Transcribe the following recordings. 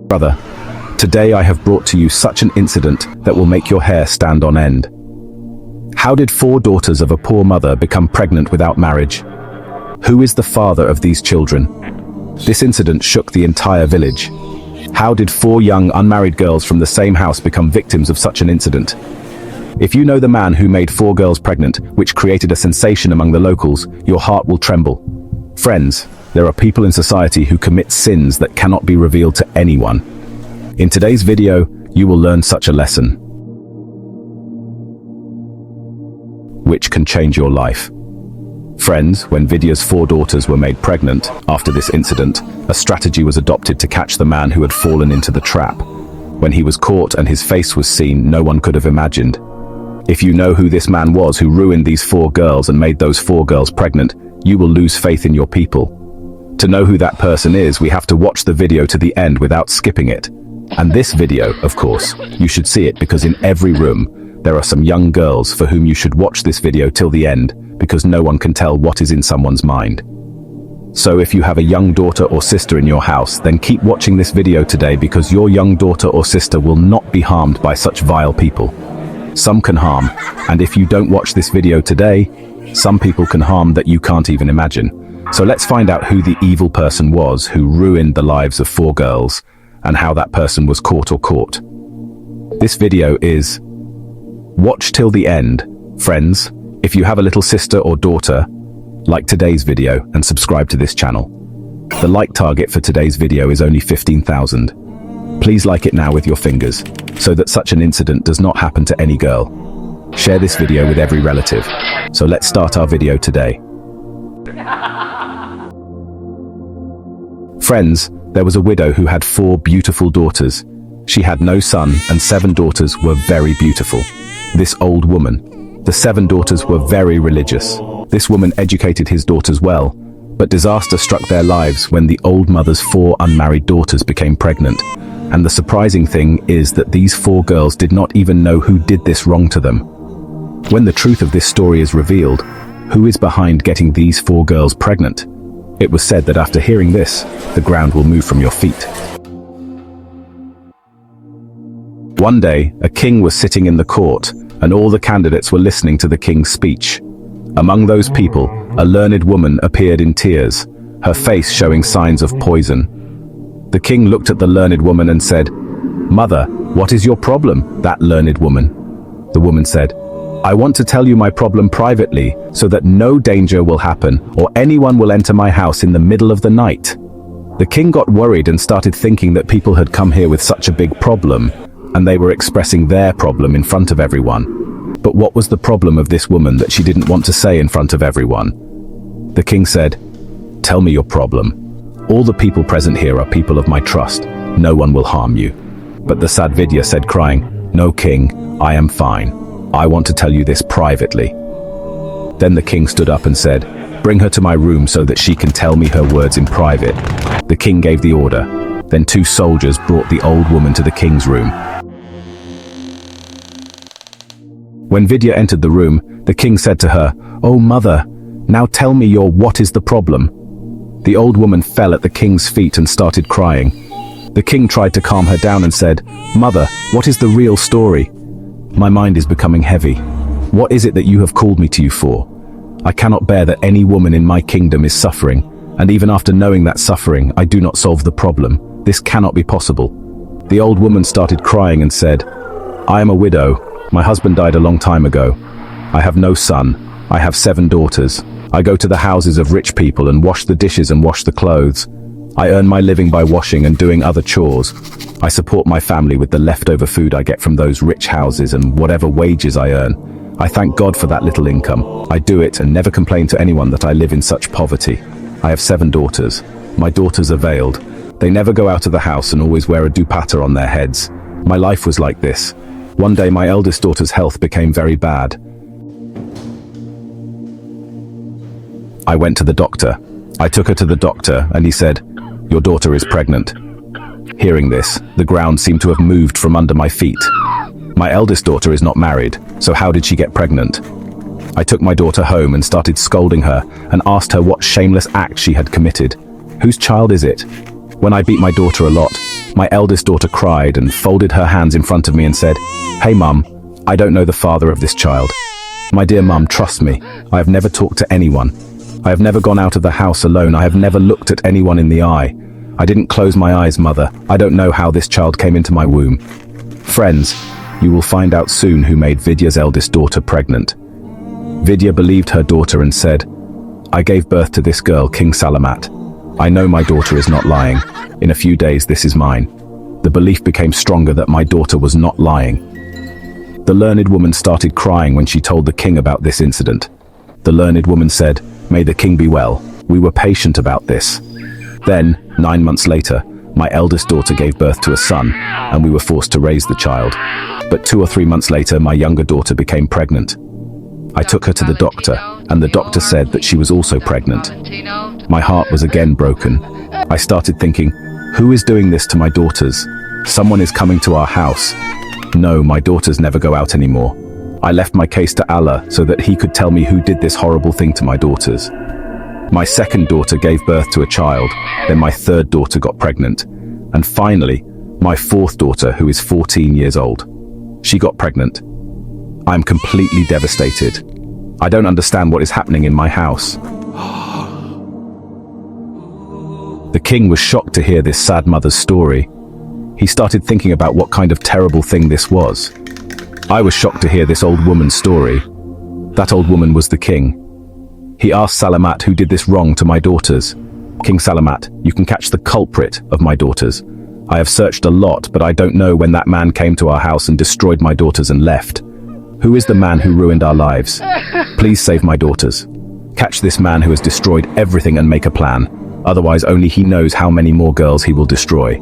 Brother, today I have brought to you such an incident that will make your hair stand on end. How did 4 daughters of a poor mother become pregnant without marriage? Who is the father of these children? This incident shook the entire village. How did 4 young unmarried girls from the same house become victims of such an incident? If you know the man who made 4 girls pregnant, which created a sensation among the locals, your heart will tremble. Friends, there are people in society who commit sins that cannot be revealed to anyone. In today's video, you will learn such a lesson, which can change your life. Friends, when Vidya's 4 daughters were made pregnant after this incident, a strategy was adopted to catch the man who had fallen into the trap. When he was caught and his face was seen, no one could have imagined. If you know who this man was who ruined these 4 girls and made those 4 girls pregnant, you will lose faith in your people. To know who that person is, we have to watch the video to the end without skipping it. And this video, of course, you should see it because in every room, there are some young girls for whom you should watch this video till the end, because no one can tell what is in someone's mind. So if you have a young daughter or sister in your house, then keep watching this video today because your young daughter or sister will not be harmed by such vile people. Some can harm, and if you don't watch this video today, some people can harm that you can't even imagine. So let's find out who the evil person was who ruined the lives of 4 girls and how that person was caught or caught. This video is watch till the end. Friends, if you have a little sister or daughter, like today's video and subscribe to this channel. The like target for today's video is only 15,000. Please like it now with your fingers so that such an incident does not happen to any girl. Share this video with every relative. So let's start our video today. Friends, there was a widow who had 4 beautiful daughters. She had no son and 7 daughters were very beautiful. This old woman, the 7 daughters were very religious. This woman educated his daughters well, but disaster struck their lives when the old mother's 4 unmarried daughters became pregnant. And the surprising thing is that these 4 girls did not even know who did this wrong to them. When the truth of this story is revealed, who is behind getting these 4 girls pregnant? It was said that after hearing this, the ground will move from your feet. One day, a king was sitting in the court, and all the candidates were listening to the king's speech. Among those people, a learned woman appeared in tears, her face showing signs of poison. The king looked at the learned woman and said, "Mother, what is your problem?" That learned woman. The woman said, "I want to tell you my problem privately so that no danger will happen or anyone will enter my house in the middle of the night." The king got worried and started thinking that people had come here with such a big problem and they were expressing their problem in front of everyone. But what was the problem of this woman that she didn't want to say in front of everyone? The king said, "Tell me your problem. All the people present here are people of my trust. No one will harm you." But the sad Vidya said crying, "No, king, I am fine. I want to tell you this privately." Then the king stood up and said, "Bring her to my room so that she can tell me her words in private." The king gave the order. Then 2 soldiers brought the old woman to the king's room. When Vidya entered the room, the king said to her, "Oh mother, now tell me what is the problem?" The old woman fell at the king's feet and started crying. The king tried to calm her down and said, "Mother, what is the real story? My mind is becoming heavy. What is it that you have called me to you for? I cannot bear that any woman in my kingdom is suffering, and even after knowing that suffering, I do not solve the problem. This cannot be possible." The old woman started crying and said, "I am a widow. My husband died a long time ago. I have no son. I have 7 daughters. I go to the houses of rich people and wash the dishes and wash the clothes. I earn my living by washing and doing other chores. I support my family with the leftover food I get from those rich houses and whatever wages I earn. I thank God for that little income. I do it and never complain to anyone that I live in such poverty. I have 7 daughters. My daughters are veiled. They never go out of the house and always wear a dupatta on their heads. My life was like this. One day my eldest daughter's health became very bad. I went to the doctor. I took her to the doctor and he said, "Your daughter is pregnant." Hearing this, the ground seemed to have moved from under my feet. My eldest daughter is not married, so how did she get pregnant? I took my daughter home and started scolding her and asked her what shameless act she had committed. Whose child is it? When I beat my daughter a lot, My eldest daughter cried and folded her hands in front of me and said, "Hey mum, I don't know the father of this child. My dear mum, trust me, I have never talked to anyone. I have never gone out of the house alone. I have never looked at anyone in the eye. I didn't close my eyes, mother. I don't know how this child came into my womb." Friends, you will find out soon who made Vidya's eldest daughter pregnant. Vidya believed her daughter and said, "I gave birth to this girl, King Salamat. I know my daughter is not lying. In a few days this is mine." The belief became stronger that my daughter was not lying. The learned woman started crying when she told the king about this incident. The learned woman said, "May the king be well. We were patient about this." Then, 9 months later, my eldest daughter gave birth to a son, and we were forced to raise the child. But 2 or 3 months later, my younger daughter became pregnant. I took her to the doctor, and the doctor said that she was also pregnant. My heart was again broken. I started thinking, who is doing this to my daughters? Someone is coming to our house. No, my daughters never go out anymore. I left my case to Allah so that he could tell me who did this horrible thing to my daughters. My second daughter gave birth to a child, then my third daughter got pregnant, and finally, my fourth daughter, who is 14 years old. She got pregnant. I'm completely devastated. I don't understand what is happening in my house. The king was shocked to hear this sad mother's story. He started thinking about what kind of terrible thing this was. I was shocked to hear this old woman's story. That old woman was the king. He asked Salamat who did this wrong to my daughters. "King Salamat, you can catch the culprit of my daughters. I have searched a lot, but I don't know when that man came to our house and destroyed my daughters and left. Who is the man who ruined our lives? Please save my daughters. Catch this man who has destroyed everything and make a plan. Otherwise, only he knows how many more girls he will destroy.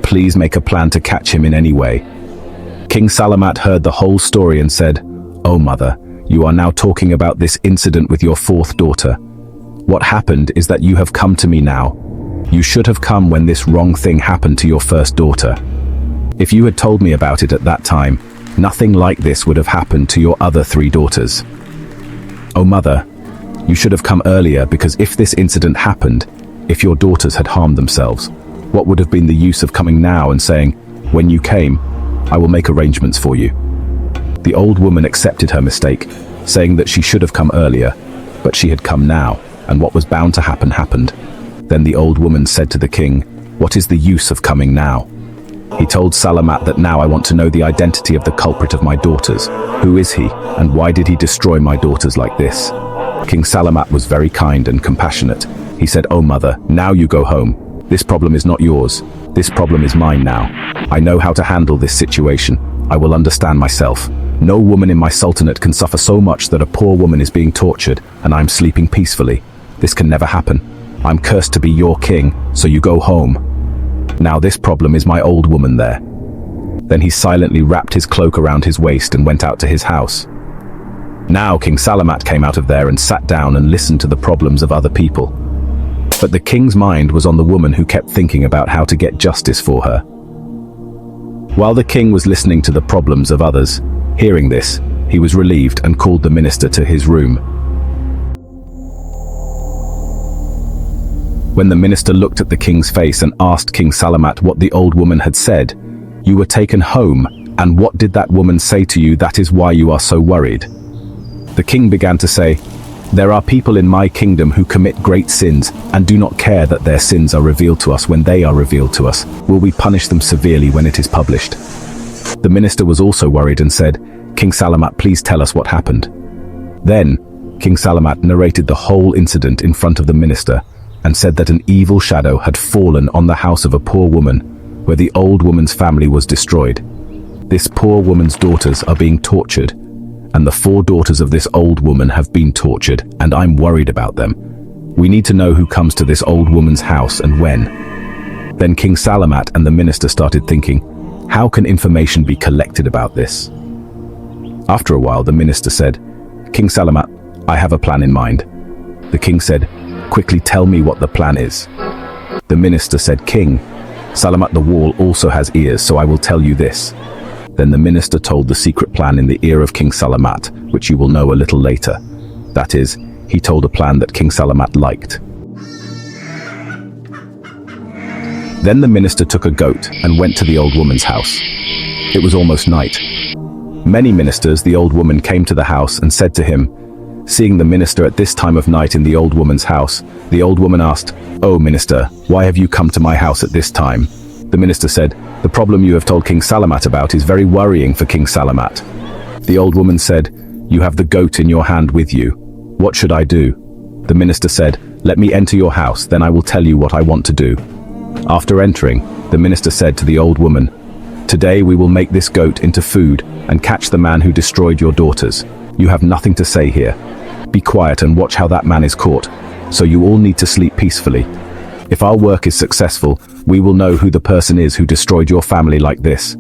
Please make a plan to catch him in any way." King Salamat heard the whole story and said, "Oh mother, you are now talking about this incident with your fourth daughter. What happened is that you have come to me now. You should have come when this wrong thing happened to your first daughter. If you had told me about it at that time, nothing like this would have happened to your other 3 daughters. Oh mother, you should have come earlier, because if this incident happened, if your daughters had harmed themselves, what would have been the use of coming now and saying, 'When you came, I will make arrangements for you'?" The old woman accepted her mistake, saying that she should have come earlier, but she had come now, and what was bound to happen happened. Then the old woman said to the king, "What is the use of coming now?" He told Salamat that now I want to know the identity of the culprit of my daughters. Who is he, and why did he destroy my daughters like this? King Salamat was very kind and compassionate. He said, "Oh mother, now you go home. This problem is not yours. This problem is mine now. I know how to handle this situation. I will understand myself. No woman in my sultanate can suffer so much that a poor woman is being tortured, and I'm sleeping peacefully. This can never happen. I'm cursed to be your king, so you go home. Now this problem is my old woman there." Then he silently wrapped his cloak around his waist and went out to his house. Now King Salamat came out of there and sat down and listened to the problems of other people. But the king's mind was on the woman who kept thinking about how to get justice for her. While the king was listening to the problems of others, hearing this, he was relieved and called the minister to his room. When the minister looked at the king's face and asked King Salamat what the old woman had said, "You were taken home, and what did that woman say to you that is why you are so worried?" The king began to say, "There are people in my kingdom who commit great sins and do not care that their sins are revealed to us when they are revealed to us. Will we punish them severely when it is published?" The minister was also worried and said, "King Salamat, please tell us what happened." Then, King Salamat narrated the whole incident in front of the minister and said that an evil shadow had fallen on the house of a poor woman, where the old woman's family was destroyed. This poor woman's daughters are being tortured, and the 4 daughters of this old woman have been tortured, and I'm worried about them. We need to know who comes to this old woman's house and when. Then King Salamat and the minister started thinking, how can information be collected about this? After a while, the minister said, "King Salamat, I have a plan in mind." The king said, "Quickly tell me what the plan is." The minister said, "King, Salamat, the wall also has ears, so I will tell you this." Then the minister told the secret plan in the ear of King Salamat, which you will know a little later. That is, he told a plan that King Salamat liked. Then the minister took a goat and went to the old woman's house. It was almost night. Many ministers, the old woman came to the house and said to him, seeing the minister at this time of night in the old woman's house, the old woman asked, "Oh, minister, why have you come to my house at this time?" The minister said, "The problem you have told King Salamat about is very worrying for King Salamat." The old woman said, "You have the goat in your hand with you. What should I do?" The minister said, "Let me enter your house, then I will tell you what I want to do." After entering, the minister said to the old woman, "Today we will make this goat into food and catch the man who destroyed your daughters. You have nothing to say here. Be quiet and watch how that man is caught, so you all need to sleep peacefully. If our work is successful, we will know who the person is who destroyed your family like this."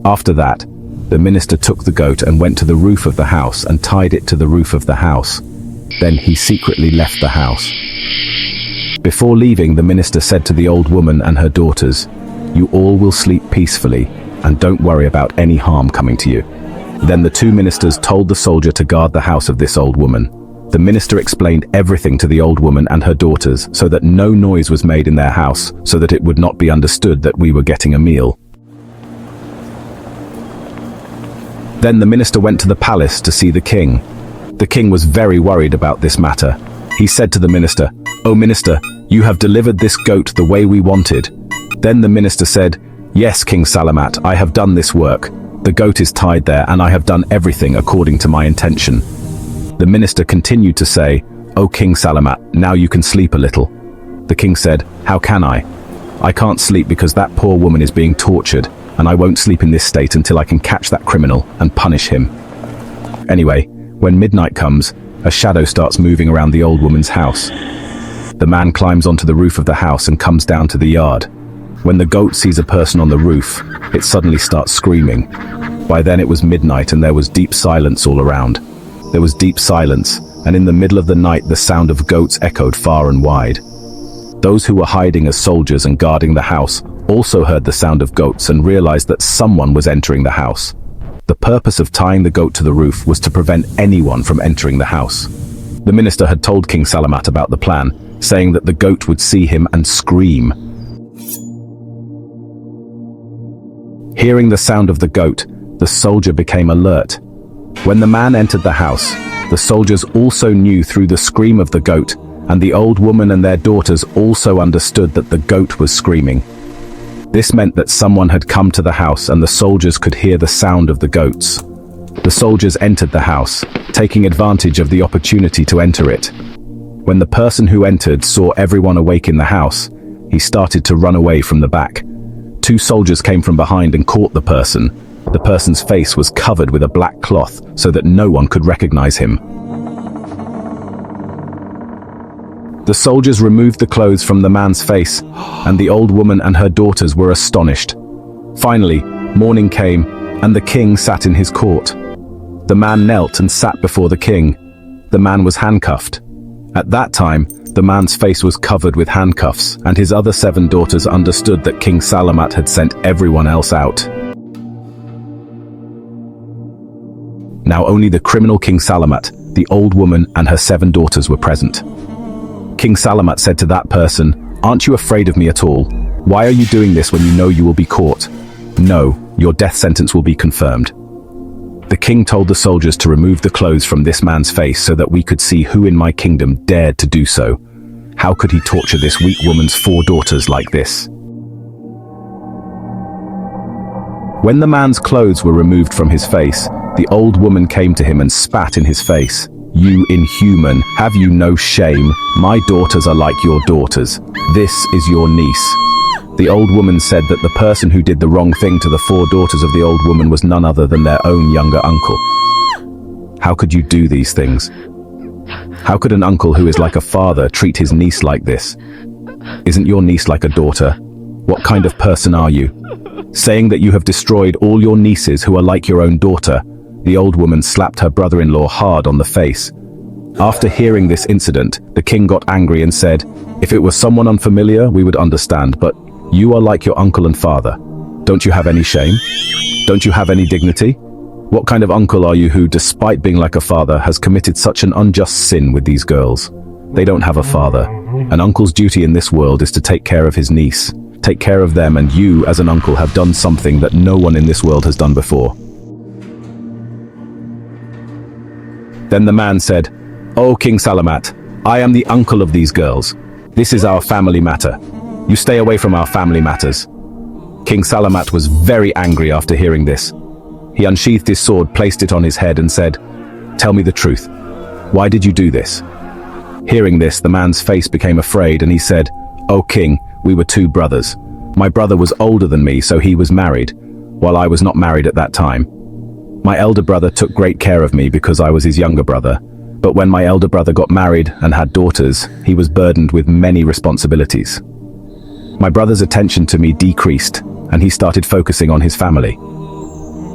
After that, the minister took the goat and went to the roof of the house and tied it to the roof of the house. Then he secretly left the house. Before leaving, the minister said to the old woman and her daughters, "You all will sleep peacefully and don't worry about any harm coming to you." Then the two ministers told the soldier to guard the house of this old woman. The minister explained everything to the old woman and her daughters so that no noise was made in their house, so that it would not be understood that we were getting a meal. Then the minister went to the palace to see the king. The king was very worried about this matter. He said to the minister, "Oh minister, you have delivered this goat the way we wanted." Then the minister said, "Yes, King Salamat, I have done this work. The goat is tied there and I have done everything according to my intention." The minister continued to say, "Oh King Salamat, now you can sleep a little." The king said, "How can I? I can't sleep because that poor woman is being tortured, and I won't sleep in this state until I can catch that criminal and punish him." Anyway, when midnight comes, a shadow starts moving around the old woman's house. The man climbs onto the roof of the house and comes down to the yard. When the goat sees a person on the roof, it suddenly starts screaming. By then it was midnight and there was deep silence all around. There was deep silence, and in the middle of the night the sound of goats echoed far and wide. Those who were hiding as soldiers and guarding the house also heard the sound of goats and realized that someone was entering the house. The purpose of tying the goat to the roof was to prevent anyone from entering the house. The minister had told King Salamat about the plan, saying that the goat would see him and scream. Hearing the sound of the goat, the soldier became alert. When the man entered the house, the soldiers also knew through the scream of the goat, and the old woman and their daughters also understood that the goat was screaming. This meant that someone had come to the house and the soldiers could hear the sound of the goats. The soldiers entered the house, taking advantage of the opportunity to enter it. When the person who entered saw everyone awake in the house, he started to run away from the back. Two soldiers came from behind and caught the person. The person's face was covered with a black cloth so that no one could recognize him. The soldiers removed the clothes from the man's face, and the old woman and her daughters were astonished. Finally, morning came, and the king sat in his court. The man knelt and sat before the king. The man was handcuffed. At that time, the man's face was covered with handcuffs, and his other 7 daughters understood that King Salamat had sent everyone else out. Now only the criminal King Salamat, the old woman, and her 7 daughters were present. King Salamat said to that person, "Aren't you afraid of me at all? Why are you doing this when you know you will be caught? No, your death sentence will be confirmed." The king told the soldiers to remove the clothes from this man's face so that we could see who in my kingdom dared to do so. How could he torture this weak woman's 4 daughters like this? When the man's clothes were removed from his face, the old woman came to him and spat in his face. "You inhuman, have you no shame? My daughters are like your daughters. This is your niece." The old woman said that the person who did the wrong thing to the 4 daughters of the old woman was none other than their own younger uncle. How could you do these things? How could an uncle who is like a father treat his niece like this? Isn't your niece like a daughter? What kind of person are you? Saying that you have destroyed all your nieces who are like your own daughter, the old woman slapped her brother-in-law hard on the face. After hearing this incident, the king got angry and said, "If it was someone unfamiliar, we would understand, but you are like your uncle and father. Don't you have any shame? Don't you have any dignity? What kind of uncle are you who, despite being like a father, has committed such an unjust sin with these girls? They don't have a father. An uncle's duty in this world is to take care of his niece. take care of them, and you, as an uncle, have done something that no one in this world has done before." Then the man said, "O King Salamat, I am the uncle of these girls. This is our family matter. You stay away from our family matters." King Salamat was very angry after hearing this. He unsheathed his sword, placed it on his head, and said, "Tell me the truth. Why did you do this?" Hearing this, the man's face became afraid, and he said, "O king, we were two brothers. My brother was older than me, so he was married, while I was not married at that time. My elder brother took great care of me because I was his younger brother. But when my elder brother got married and had daughters, he was burdened with many responsibilities. My brother's attention to me decreased, and he started focusing on his family.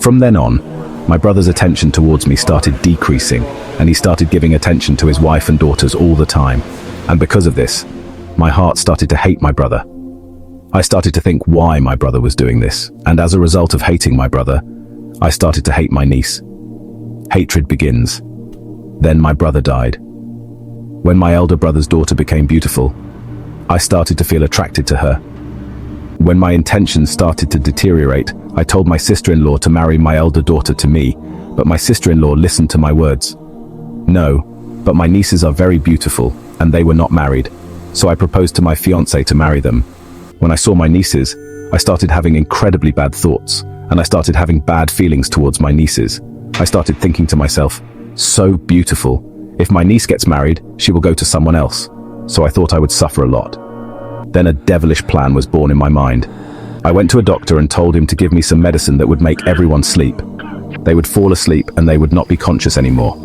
From then on, my brother's attention towards me started decreasing, and he started giving attention to his wife and daughters all the time. And because of this, my heart started to hate my brother. I started to think why my brother was doing this, and as a result of hating my brother, I started to hate my niece. Hatred begins. Then my brother died. When my elder brother's daughter became beautiful, I started to feel attracted to her. When my intentions started to deteriorate, I told my sister-in-law to marry my elder daughter to me, but my sister-in-law listened to my words. "No, but my nieces are very beautiful, and they were not married, so I proposed to my fiancé to marry them. When I saw my nieces, I started having incredibly bad thoughts, and I started having bad feelings towards my nieces. I started thinking to myself, so beautiful. If my niece gets married, she will go to someone else. So I thought I would suffer a lot. Then a devilish plan was born in my mind. I went to a doctor and told him to give me some medicine that would make everyone sleep. They would fall asleep and they would not be conscious anymore.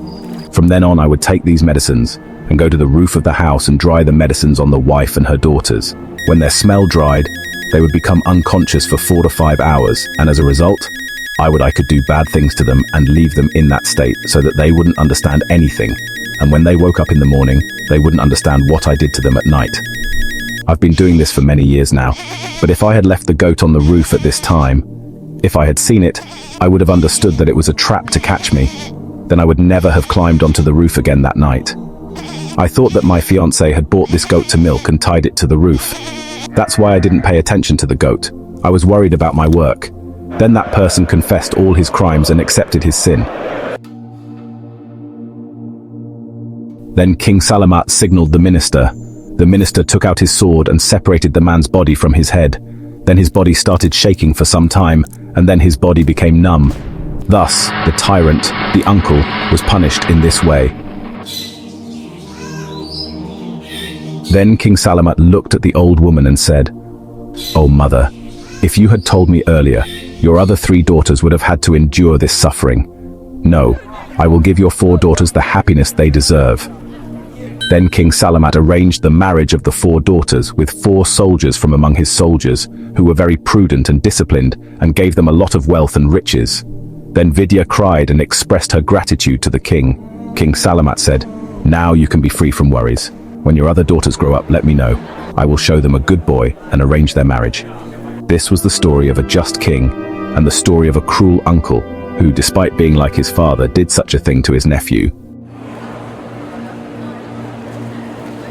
From then on, I would take these medicines and go to the roof of the house and dry the medicines on the wife and her daughters. When their smell dried, they would become unconscious for 4 to 5 hours, and as a result, I could do bad things to them and leave them in that state so that they wouldn't understand anything. And when they woke up in the morning, they wouldn't understand what I did to them at night. I've been doing this for many years now, but if I had left the goat on the roof at this time, if I had seen it, I would have understood that it was a trap to catch me. Then I would never have climbed onto the roof again that night. I thought that my fiancé had bought this goat to milk and tied it to the roof. That's why I didn't pay attention to the goat. I was worried about my work. Then that person confessed all his crimes and accepted his sin. Then King Salamat signaled the minister. The minister took out his sword and separated the man's body from his head. Then his body started shaking for some time, and then his body became numb. Thus, the tyrant, the uncle, was punished in this way. Then King Salamat looked at the old woman and said, "O mother, if you had told me earlier, your other 3 daughters would have had to endure this suffering. No, I will give your 4 daughters the happiness they deserve." Then King Salamat arranged the marriage of the 4 daughters with 4 soldiers from among his soldiers, who were very prudent and disciplined, and gave them a lot of wealth and riches. Then Vidya cried and expressed her gratitude to the king. King Salamat said, "Now you can be free from worries. When your other daughters grow up, let me know. I will show them a good boy and arrange their marriage." This was the story of a just king, and the story of a cruel uncle, who, despite being like his father, did such a thing to his nephew.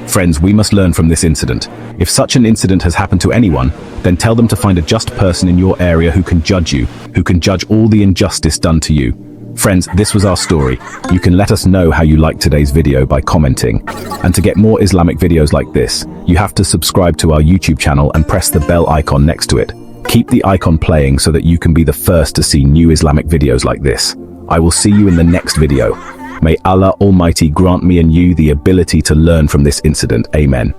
Friends, we must learn from this incident. If such an incident has happened to anyone, then tell them to find a just person in your area who can judge you, who can judge all the injustice done to you. Friends, this was our story. You can let us know how you liked today's video by commenting. And to get more Islamic videos like this, you have to subscribe to our YouTube channel and press the bell icon next to it. Keep the icon playing so that you can be the first to see new Islamic videos like this. I will see you in the next video. May Allah Almighty grant me and you the ability to learn from this incident. Amen.